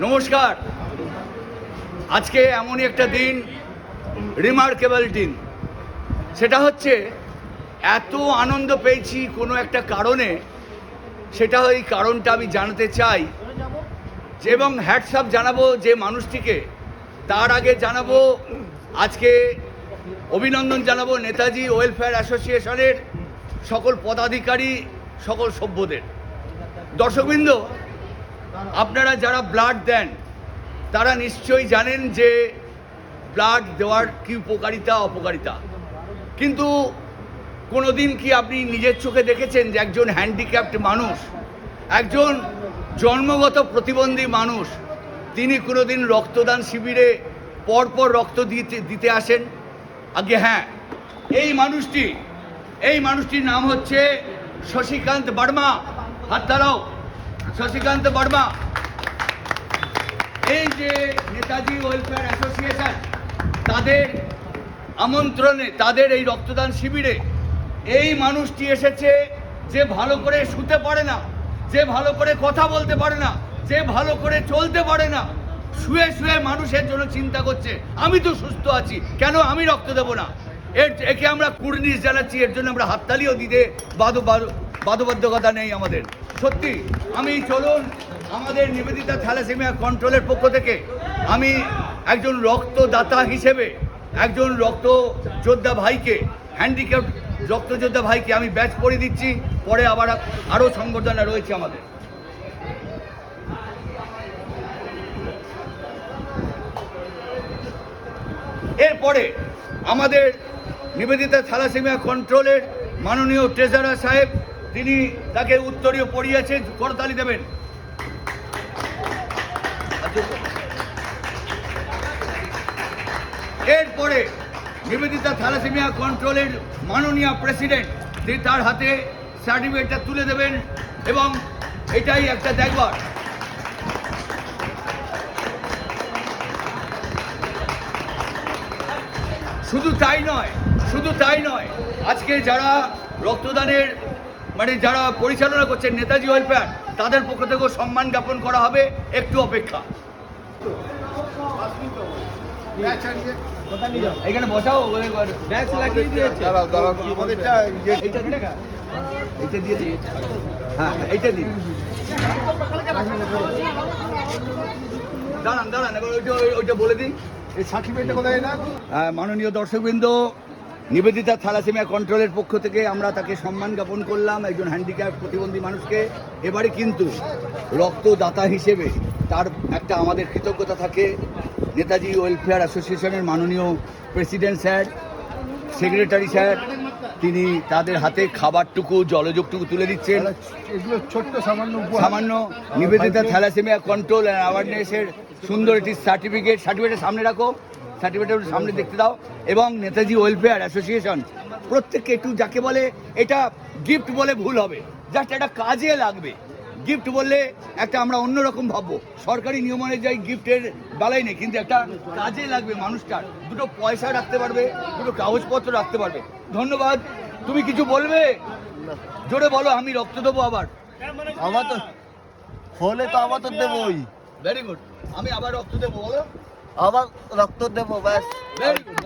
নমস্কার। আজকে এমনই একটা দিন, রিমার্কেবল দিন। সেটা হচ্ছে এত আনন্দ পেয়েছি কোনো একটা কারণে, সেটা এই কারণটা আমি জানাতে চাই এবং হ্যাটসঅ্যাপ জানাবো যে মানুষটিকে। তার আগে জানাবো, আজকে অভিনন্দন জানাবো নেতাজি ওয়েলফেয়ার অ্যাসোসিয়েশনের সকল পদাধিকারী, সকল সভ্যদের। দর্শকবৃন্দ, আপনারা যারা ব্লাড দেন তারা নিশ্চয়ই জানেন যে ব্লাড দেওয়ার কী উপকারিতা অপকারিতা। কিন্তু কোনো দিন কি আপনি নিজের চোখে দেখেছেন যে একজন হ্যান্ডিক্যাপ্ট মানুষ, একজন জন্মগত প্রতিবন্ধী মানুষ, তিনি কোনো দিন রক্তদান শিবিরে পরপর রক্ত দিতে আসেন? আগে হ্যাঁ, এই মানুষটির নাম হচ্ছে শশীকান্ত বর্মা। হাত তালাও, শশীকান্ত বর্মা। এই যে নেতাজি ওয়েলফেয়ার অ্যাসোসিয়েশন, তাদের আমন্ত্রণে, তাদের এই রক্তদান শিবিরে এই মানুষটি এসেছে, যে ভালো করে শুতে পারে না, যে ভালো করে কথা বলতে পারে না, যে ভালো করে চলতে পারে না, শুয়ে শুয়ে মানুষের জন্য চিন্তা করছে, আমি তো সুস্থ আছি, কেন আমি রক্ত দেবো না? একে আমরা কুর্নিশ জানাচ্ছি, এর জন্য আমরা হাততালিও দিতে বাধ্যবাধকতা নেই আমাদের। সত্যি চলুন, আমাদের নিবেদিতা থ্যালাসেমিয়া কন্ট্রোলের পক্ষ থেকে আমি একজন রক্তদাতা হিসেবে একজন রক্তযোদ্ধা ভাইকে, হ্যান্ডিক্যাপ রক্তযোদ্ধা ভাইকে আমি ব্যাচ পরিয়ে দিচ্ছি। পরে আবার আরও সংবর্ধনা রয়েছে আমাদের। এরপরে আমাদের নিবেদিতা থ্যালাসেমিয়া কন্ট্রোলের মাননীয় ট্রেজারার সাহেব, তিনি তাকে উত্তরীয় পড়িয়েছেন, করতালি দেবেন। এরপরে নিবেদিতা থ্যালাসেমিয়া কন্ট্রোলের মাননীয় প্রেসিডেন্ট, তিনি তার হাতে সার্টিফিকেটটা তুলে দেবেন এবং এটাই একটা দেখবার। শুধু তাই নয়, আজকে যারা রক্তদানের যারা পরিচালনা করছেন নেতাজি ওয়েলফেয়ার, তাদের পক্ষ থেকেও সম্মান জ্ঞাপন করা হবে। একটু অপেক্ষা। এখানে বসাও, হ্যাঁ এইটা দিন। দাঁড়ান এবার ওইটা বলে দিন। মাননীয় দর্শকবৃন্দ, নিবেদিতা থ্যালাসেমিয়া কন্ট্রোলের পক্ষ থেকে আমরা তাকে সম্মান জ্ঞাপন করলাম, একজন হ্যান্ডিক্যাপ প্রতিবন্ধী মানুষকে। এবারে কিন্তু রক্তদাতা হিসেবে তার একটা আমাদের কৃতজ্ঞতা থাকে। নেতাজি ওয়েলফেয়ার অ্যাসোসিয়েশনের মাননীয় প্রেসিডেন্ট স্যার, সেক্রেটারি স্যার, তিনি তাদের হাতে খাবারটুকু, জলযোগটুকু তুলে দিচ্ছেন। এগুলো ছোট্ট সামান্য নিবেদিতা থ্যালাসেমিয়া কন্ট্রোল অ্যান্ড অ্যাওয়ারনেসের সুন্দর একটি সার্টিফিকেটের সামনে রাখো, সার্টিফিকেটের সামনে দেখতে দাও। এবং নেতাজি ওয়েলফেয়ার অ্যাসোসিয়েশন প্রত্যেককে একটু, যাকে বলে এটা গিফট বলে ভুল হবে, জাস্ট একটা কাজে লাগবে। গিফট বললে একটা আমরা অন্যরকম ভাববো, সরকারি নিয়ম অনুযায়ী গিফটের বেলায় নেই, কিন্তু একটা কাজে লাগবে মানুষটার। দুটো পয়সা রাখতে পারবে, দুটো কাগজপত্র রাখতে পারবে। ধন্যবাদ। তুমি কিছু বলবে? জোরে বলো। আমি রক্ত দেবো আবার। আমার তো হলে তো আবার তো দেবই। Very good. আমি আবার রক্ত দেবো, বলো। আবার রক্ত দেবো, ব্যাস। Very good.